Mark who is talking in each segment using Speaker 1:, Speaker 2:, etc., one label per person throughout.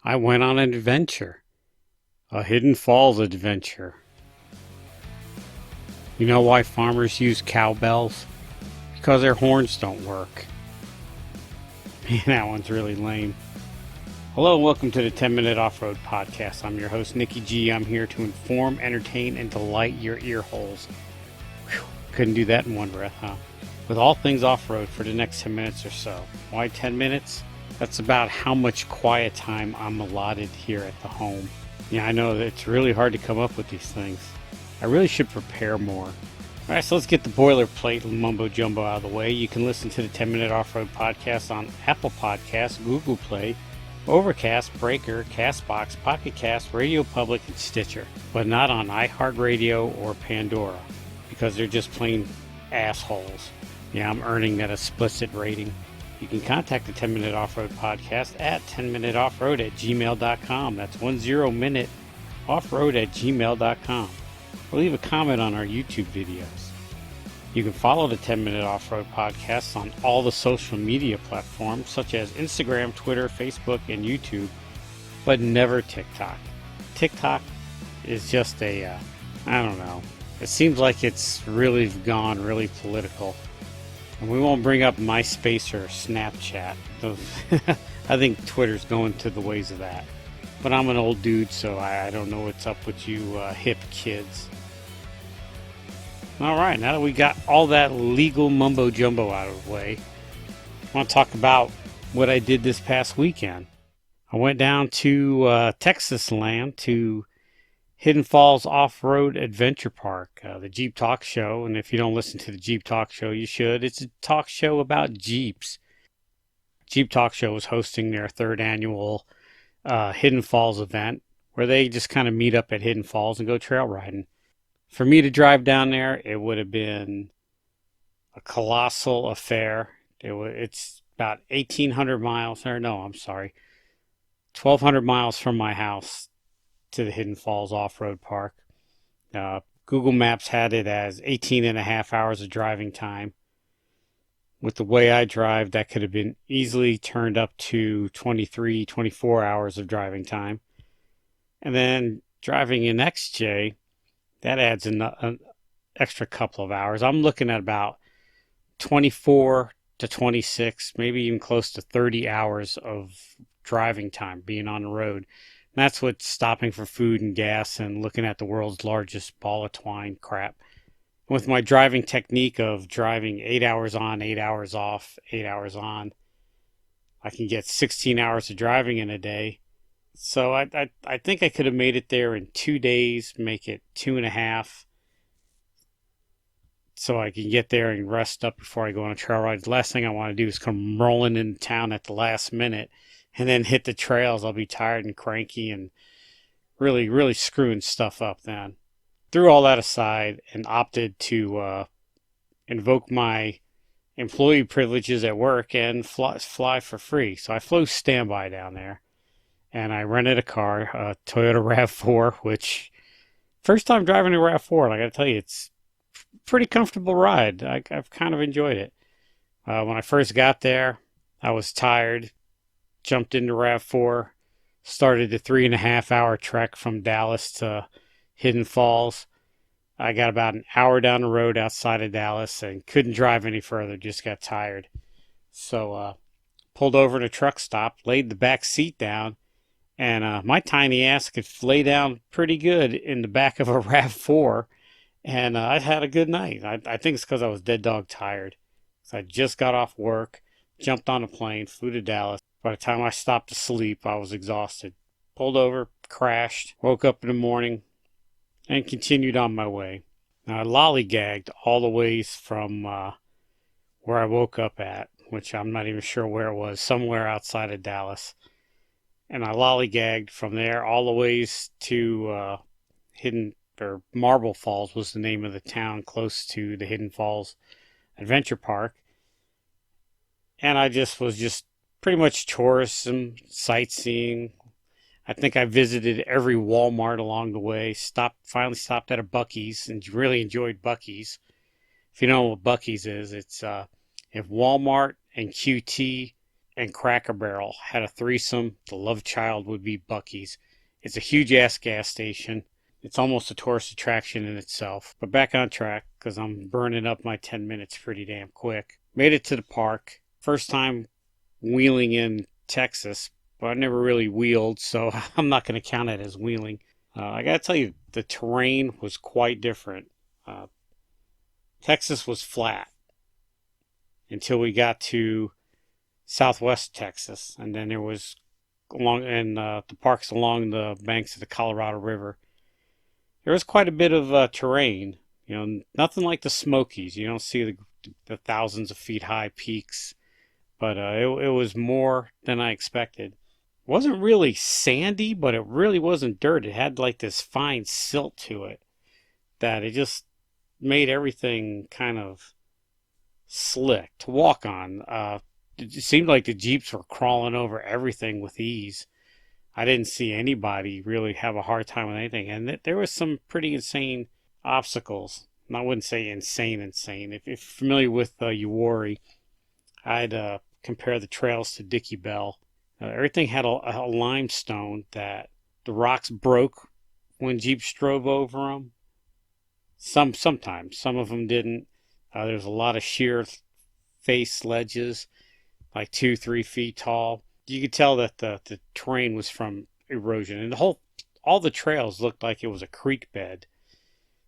Speaker 1: I went on an adventure, a Hidden Falls adventure. You know why farmers use cowbells? Because their horns don't work. Man, that one's really lame. Hello and welcome to the 10-Minute Off-Road Podcast. I'm your host, Nikki G. I'm here to inform, entertain, and delight your ear holes. Whew, couldn't do that in one breath, huh? With all things off-road for the next 10 minutes or so. Why 10 minutes? That's about how much quiet time I'm allotted here at the home. Yeah, I know that it's really hard to come up with these things. I really should prepare more. Alright, so let's get the boilerplate mumbo jumbo out of the way. You can listen to the 10-Minute Off-Road Podcast on Apple Podcasts, Google Play, Overcast, Breaker, Castbox, Pocket Cast, Radio Public, and Stitcher. But not on iHeartRadio or Pandora, because they're just plain assholes. Yeah, I'm earning that explicit rating. You can contact the 10-Minute Off-Road Podcast at 10minuteoffroad@gmail.com. That's 10minuteoffroad@gmail.com. Or leave a comment on our YouTube videos. You can follow the 10-Minute Off-Road Podcast on all the social media platforms such as Instagram, Twitter, Facebook, and YouTube, but never TikTok. TikTok is just I don't know. It seems like it's really gone really political. And we won't bring up MySpace or Snapchat. I think Twitter's going to the ways of that. But I'm an old dude, so I don't know what's up with you hip kids. Alright, now that we got all that legal mumbo jumbo out of the way, I want to talk about what I did this past weekend. I went down to Texas land to Hidden Falls Off-Road Adventure Park, the Jeep Talk Show. And if you don't listen to the Jeep Talk Show, you should. It's a talk show about Jeeps. Jeep Talk Show was hosting their third annual Hidden Falls event, where they just kind of meet up at Hidden Falls and go trail riding. For me to drive down there, it would have been a colossal affair. It's about 1,800 miles, or no, I'm sorry, 1,200 miles from my house to the Hidden Falls Off-Road Park. Google Maps had it as 18 and a half hours of driving time. With the way I drive, that could have been easily turned up to 23, 24 hours of driving time. And then driving in XJ, that adds an extra couple of hours. I'm looking at about 24 to 26, maybe even close to 30 hours of driving time being on the road. And that's with stopping for food and gas and looking at the world's largest ball of twine crap. With my driving technique of driving 8 hours on, 8 hours off, 8 hours on, I can get 16 hours of driving in a day. So I think I could have made it there in 2 days, make it 2.5, so I can get there and rest up before I go on a trail ride. The last thing I want to do is come rolling into town at the last minute and then hit the trails. I'll be tired and cranky and really, really screwing stuff up then. Threw all that aside and opted to invoke my employee privileges at work and fly for free. So I flew standby down there. And I rented a car, a Toyota RAV4, which, first time driving a RAV4, and I got to tell you, it's a pretty comfortable ride. I've kind of enjoyed it. When I first got there, I was tired, jumped into RAV4, started the 3.5 hour trek from Dallas to Hidden Falls. I got about an hour down the road outside of Dallas and couldn't drive any further, just got tired. So pulled over to a truck stop, laid the back seat down, and my tiny ass could lay down pretty good in the back of a RAV4, and I had a good night. I think it's because I was dead dog tired. So I just got off work, jumped on a plane, flew to Dallas. By the time I stopped to sleep, I was exhausted. Pulled over, crashed, woke up in the morning, and continued on my way. Now, I lollygagged all the ways from where I woke up at, which I'm not even sure where it was, somewhere outside of Dallas. And I lollygagged from there all the ways to Marble Falls was the name of the town close to the Hidden Falls Adventure Park. And I was pretty much tourism, sightseeing. I think I visited every Walmart along the way. Finally stopped at a Buc-ee's and really enjoyed Buc-ee's. If you know what Buc-ee's is, it's if Walmart and QT and Cracker Barrel had a threesome. The love child would be Bucky's. It's a huge ass gas station. It's almost a tourist attraction in itself. But back on track, because I'm burning up my 10 minutes pretty damn quick. Made it to the park. First time wheeling in Texas, but I never really wheeled, so I'm not going to count it as wheeling. I got to tell you, the terrain was quite different. Texas was flat until we got to southwest Texas, and then there was the parks along the banks of the Colorado River. There was quite a bit of terrain. Nothing like the Smokies. You don't see the thousands of feet high peaks, but it was more than I expected. It wasn't really sandy, but it really wasn't dirt. It had like this fine silt to it that it just made everything kind of slick to walk on. It seemed like the Jeeps were crawling over everything with ease. I didn't see anybody really have a hard time with anything. And there was some pretty insane obstacles. And I wouldn't say insane. If you're familiar with Uwharrie, I'd compare the trails to Dickie Bell. Everything had a limestone that the rocks broke when Jeeps drove over them. Sometimes. Some of them didn't. There's a lot of sheer face ledges, like 2-3 feet tall. You could tell that the terrain was from erosion, and all the trails looked like it was a creek bed.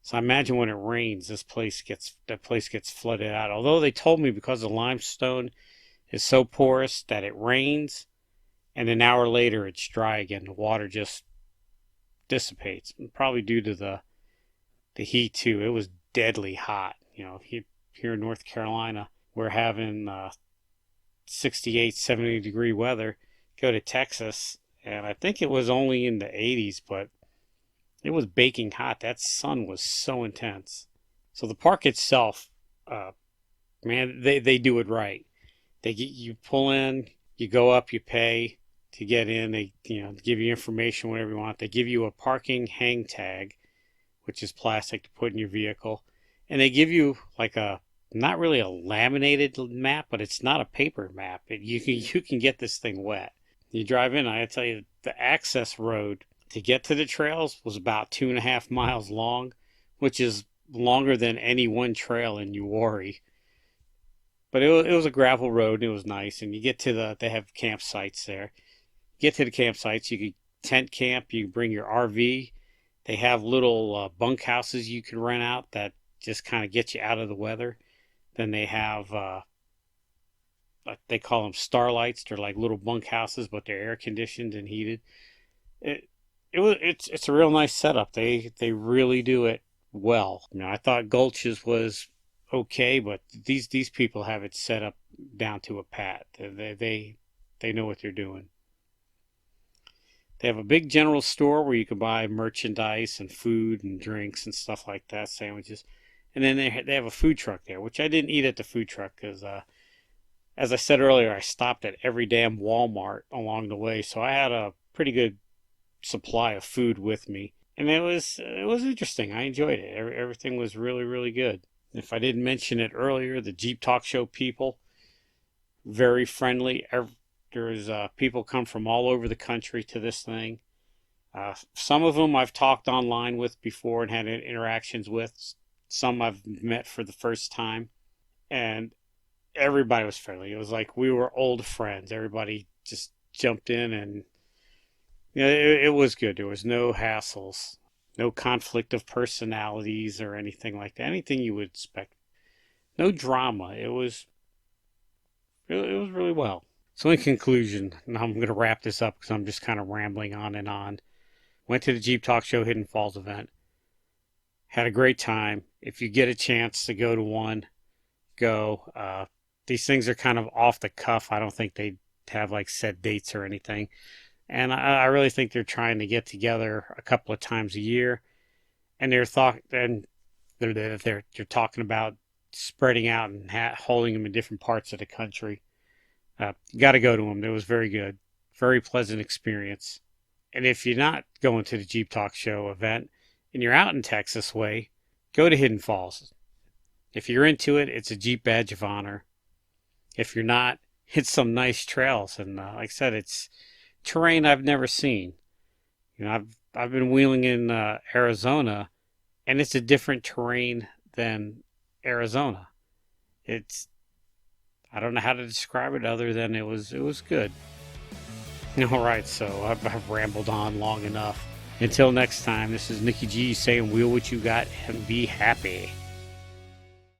Speaker 1: So I imagine when it rains, that place gets flooded out. Although they told me because the limestone is so porous that it rains, and an hour later it's dry again. The water just dissipates, and probably due to the heat too. It was deadly hot. Here in North Carolina, we're having 68, 70 degree weather. Go to Texas, and I think it was only in the 80s, but it was baking hot. That sun was so intense. So the park itself, man, they do it right. You pull in, you go up, you pay to get in. They give you information whatever you want. They give you a parking hang tag, which is plastic to put in your vehicle, and they give you like not really a laminated map, but it's not a paper map. You can get this thing wet. You drive in, I tell you, the access road to get to the trails was about 2.5 miles long, which is longer than any one trail in Uwharrie. But it was a gravel road, and it was nice. And you get to they have campsites there. Get to the campsites, you can tent camp, you can bring your RV. They have little bunkhouses you can rent out that just kind of get you out of the weather. Then they have, they call them starlights. They're like little bunkhouses, but they're air conditioned and heated. It's a real nice setup. They really do it well. I thought Gulch's was okay, but these people have it set up down to a pat. They know what they're doing. They have a big general store where you can buy merchandise and food and drinks and stuff like that, sandwiches. And then they have a food truck there, which I didn't eat at the food truck because, as I said earlier, I stopped at every damn Walmart along the way. So I had a pretty good supply of food with me. And it was interesting. I enjoyed it. Everything was really, really good. If I didn't mention it earlier, the Jeep Talk Show people, very friendly. There's people come from all over the country to this thing. Some of them I've talked online with before and had interactions with. Some I've met for the first time. And everybody was friendly. It was like we were old friends. Everybody just jumped in, and it was good. There was no hassles, no conflict of personalities or anything like that. Anything you would expect. No drama. It was really well. So in conclusion, and I'm going to wrap this up because I'm just kind of rambling on and on. Went to the Jeep Talk Show Hidden Falls event. Had a great time. If you get a chance to go to one, go. These things are kind of off the cuff. I don't think they have like set dates or anything. And I really think they're trying to get together a couple of times a year. And they're talking about spreading out and holding them in different parts of the country. Got to go to them. It was very good. Very pleasant experience. And if you're not going to the Jeep Talk Show event and you're out in Texas way, go to Hidden Falls. If you're into it, it's a Jeep badge of honor. If you're not, hit some nice trails. And like I said, it's terrain I've never seen. I've been wheeling in Arizona, and it's a different terrain than Arizona. It's I don't know how to describe it other than it was good. All right, so I've rambled on long enough. Until next time, this is Nikki G saying, "Wheel what you got and be happy."